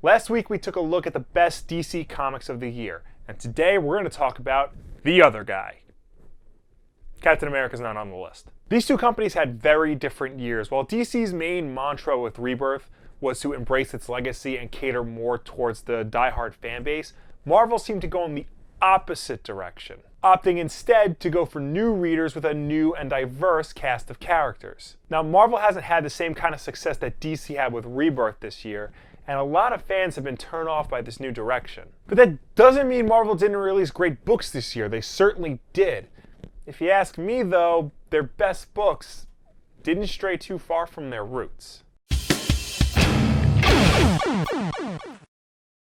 Last week we took a look at the best DC comics of the year, and today we're going to talk about the other guy. Captain America's not on the list. These two companies had very different years. While DC's main mantra with Rebirth was to embrace its legacy and cater more towards the diehard fan base, Marvel seemed to go in the opposite direction, opting instead to go for new readers with a new and diverse cast of characters. Now, Marvel hasn't had the same kind of success that DC had with Rebirth this year, and a lot of fans have been turned off by this new direction. But that doesn't mean Marvel didn't release great books this year. They certainly did. If you ask me, though, their best books didn't stray too far from their roots.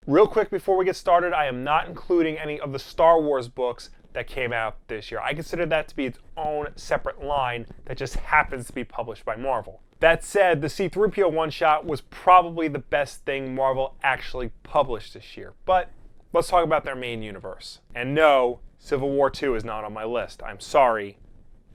Real quick before we get started, I am not including any of the Star Wars books that came out this year. I consider that to be its own separate line that just happens to be published by Marvel. That said, the C-3PO one-shot was probably the best thing Marvel actually published this year. But let's talk about their main universe. And no, Civil War II is not on my list. I'm sorry,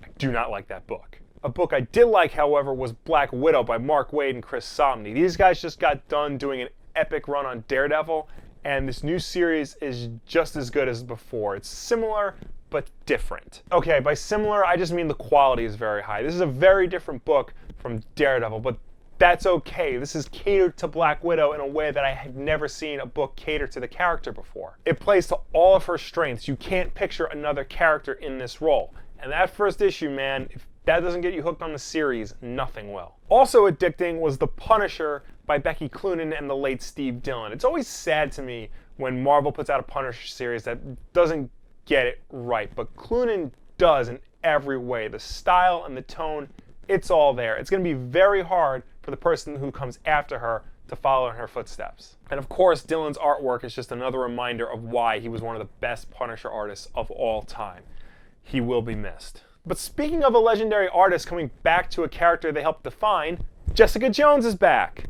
I do not like that book. A book I did like, however, was Black Widow by Mark Waid and Chris Samnee. These guys just got done doing an epic run on Daredevil, and this new series is just as good as before. It's similar, but different. Okay, by similar, I just mean the quality is very high. This is a very different book from Daredevil, but that's okay. This is catered to Black Widow in a way that I had never seen a book cater to the character before. It plays to all of her strengths. You can't picture another character in this role. And that first issue, man, if that doesn't get you hooked on the series, nothing will. Also addicting was The Punisher by Becky Cloonan and the late Steve Dillon. It's always sad to me when Marvel puts out a Punisher series that doesn't get it right, but Cloonan does in every way. The style and the tone, it's all there. It's going to be very hard for the person who comes after her to follow in her footsteps. And of course, Dillon's artwork is just another reminder of why he was one of the best Punisher artists of all time. He will be missed. But speaking of a legendary artist coming back to a character they helped define, Jessica Jones is back.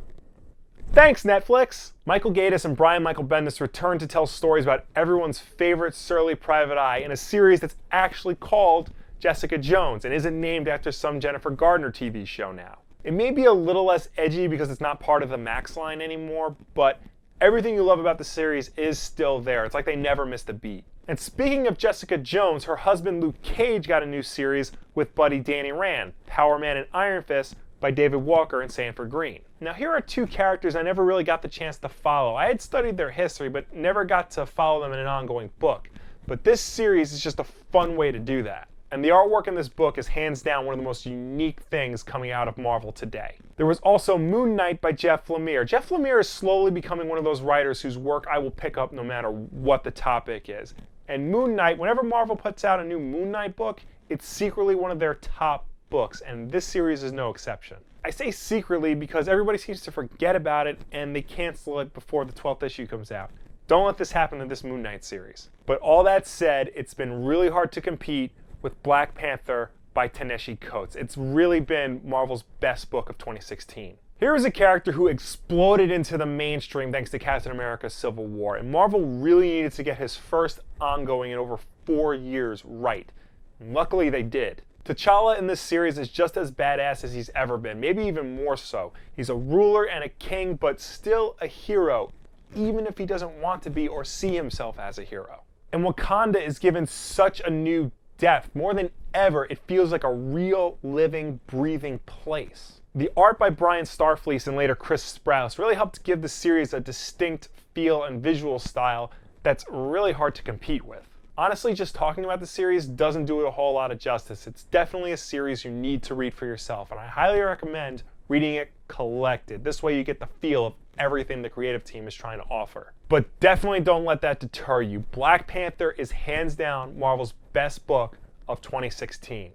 Thanks, Netflix! Michael Gaydos and Brian Michael Bendis return to tell stories about everyone's favorite surly private eye in a series that's actually called Jessica Jones and isn't named after some Jennifer Gardner TV show now. It may be a little less edgy because it's not part of the Max line anymore, but everything you love about the series is still there. It's like they never missed a beat. And speaking of Jessica Jones, her husband Luke Cage got a new series with buddy Danny Rand, Power Man and Iron Fist by David Walker and Sanford Green. Now here are two characters I never really got the chance to follow. I had studied their history, but never got to follow them in an ongoing book. But this series is just a fun way to do that. And the artwork in this book is hands down one of the most unique things coming out of Marvel today. There was also Moon Knight by Jeff Lemire. Jeff Lemire is slowly becoming one of those writers whose work I will pick up no matter what the topic is. And Moon Knight, whenever Marvel puts out a new Moon Knight book, it's secretly one of their top books, and this series is no exception. I say secretly because everybody seems to forget about it and they cancel it before the 12th issue comes out. Don't let this happen in this Moon Knight series. But all that said, it's been really hard to compete with Black Panther by Ta-Nehisi Coates. It's really been Marvel's best book of 2016. Here is a character who exploded into the mainstream thanks to Captain America Civil War, and Marvel really needed to get his first ongoing in over 4 years right. And luckily they did. T'Challa in this series is just as badass as he's ever been, maybe even more so. He's a ruler and a king, but still a hero, even if he doesn't want to be or see himself as a hero. And Wakanda is given such a new depth. More than ever, it feels like a real, living, breathing place. The art by Brian Starfleece and later Chris Sprouse really helped give the series a distinct feel and visual style that's really hard to compete with. Honestly, just talking about the series doesn't do it a whole lot of justice. It's definitely a series you need to read for yourself, and I highly recommend reading it collected. This way you get the feel of everything the creative team is trying to offer. But definitely don't let that deter you. Black Panther is hands down Marvel's best book of 2016.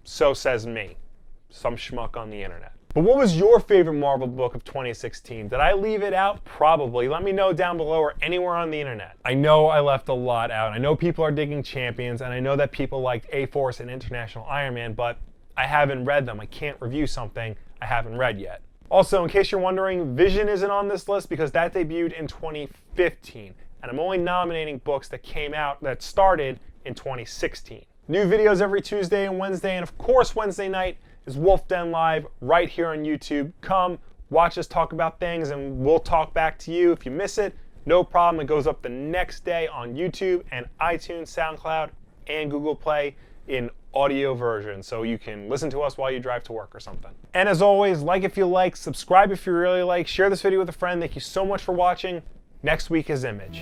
So says me, some schmuck on the internet. But what was your favorite Marvel book of 2016? Did I leave it out? Probably. Let me know down below or anywhere on the internet. I know I left a lot out. I know people are digging Champions, and I know that people liked A-Force and International Iron Man, but I haven't read them. I can't review something I haven't read yet. Also, in case you're wondering, Vision isn't on this list because that debuted in 2015, and I'm only nominating books that came out, that started in 2016. New videos every Tuesday and Wednesday, and of course Wednesday night is Wulff Den Live right here on YouTube. Come, watch us talk about things, and we'll talk back to you. If you miss it, no problem. It goes up the next day on YouTube and iTunes, SoundCloud, and Google Play in audio version, so you can listen to us while you drive to work or something. And as always, like if you like, subscribe if you really like, share this video with a friend. Thank you so much for watching. Next week is Image.